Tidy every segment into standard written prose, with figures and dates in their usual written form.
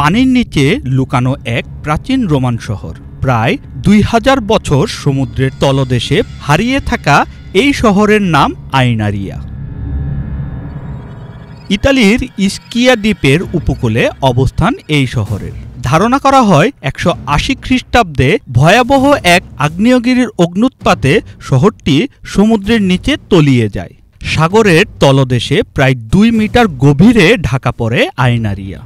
পানির নিচে লুকানো এক প্রাচীন রোমান শহর। প্রায় 2000 বছর সমুদ্রের তলদেশে হারিয়ে থাকা এই শহরের নাম আইনারিয়া। ইতালির ইস্কিয়া দ্বীপের উপকূলে অবস্থান এই শহরের। ধারণা করা হয় 180 খ্রিস্টাব্দে ভয়াবহ এক আগ্নেয়গিরির অগ্ন্যুৎপাতে শহরটি সমুদ্রের নিচে তলিয়ে যায়। সাগরের তলদেশে প্রায় 2 মিটার গভীরে ঢাকা পড়ে আইনারিয়া।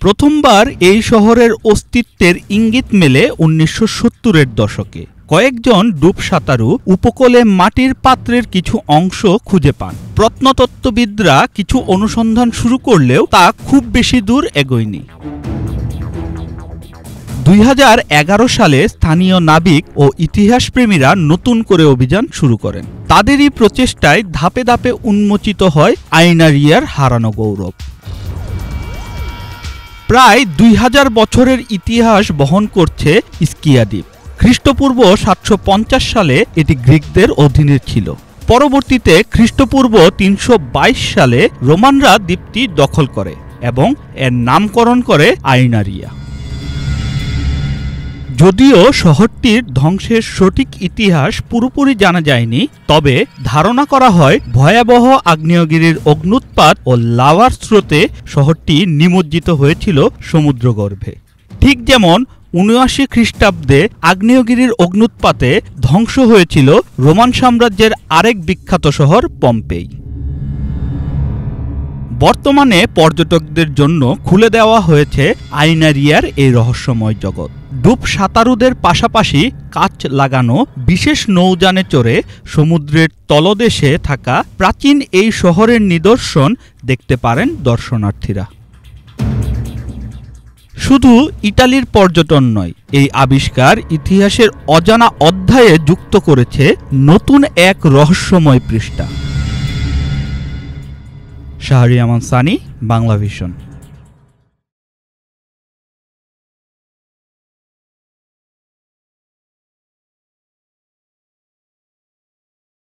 প্রথমবার এই শহরের অস্তিত্বের ইঙ্গিত মেলে 1970-এর দশকে। কয়েকজন ডুবসাঁতারু উপকূলে মাটির পাত্রের কিছু অংশ খুঁজে পান। প্রত্নতত্ত্ববিদরা কিছু অনুসন্ধান শুরু করলেও তা খুব বেশি দূর এগোয়নি। 2011 সালে স্থানীয় নাবিক ও ইতিহাসপ্রেমীরা নতুন করে অভিযান শুরু করেন। তাদেরই প্রচেষ্টায় ধাপে ধাপে উন্মোচিত হয় আইনারিয়ার হারানো গৌরব। প্রায় 2000 বছরের ইতিহাস বহন করছে ইস্কিয়া দ্বীপ। খ্রিস্টপূর্ব 750 সালে এটি গ্রিকদের অধীনে ছিল। পরবর্তীতে খ্রিস্টপূর্ব 322 সালে রোমানরা দ্বীপটি দখল করে এবং এর নামকরণ করে আইনারিয়া। যদিও শহরটির ধ্বংসের সঠিক ইতিহাস পুরোপুরি জানা যায়নি, তবে ধারণা করা হয় ভয়াবহ আগ্নেয়গিরির অগ্ন্যুৎপাত ও লাভার স্রোতে শহরটি নিমজ্জিত হয়েছিল সমুদ্রগর্ভে। ঠিক যেমন 79 খ্রিস্টাব্দে আগ্নেয়গিরির অগ্ন্যুৎপাতে ধ্বংস হয়েছিল রোমান সাম্রাজ্যের আরেক বিখ্যাত শহর পম্পেই। বর্তমানে পর্যটকদের জন্য খুলে দেওয়া হয়েছে আইনারিয়ার এই রহস্যময় জগৎ। ডুব সাঁতারুদের পাশাপাশি কাঁচ লাগানো বিশেষ নৌযানে চড়ে সমুদ্রের তলদেশে থাকা প্রাচীন এই শহরের নিদর্শন দেখতে পারেন দর্শনার্থীরা। শুধু ইতালির পর্যটন নয়, এই আবিষ্কার ইতিহাসের অজানা অধ্যায়ে যুক্ত করেছে নতুন এক রহস্যময় পৃষ্ঠা। শাহরিয়ার আমান সানি, বাংলা ভিশন।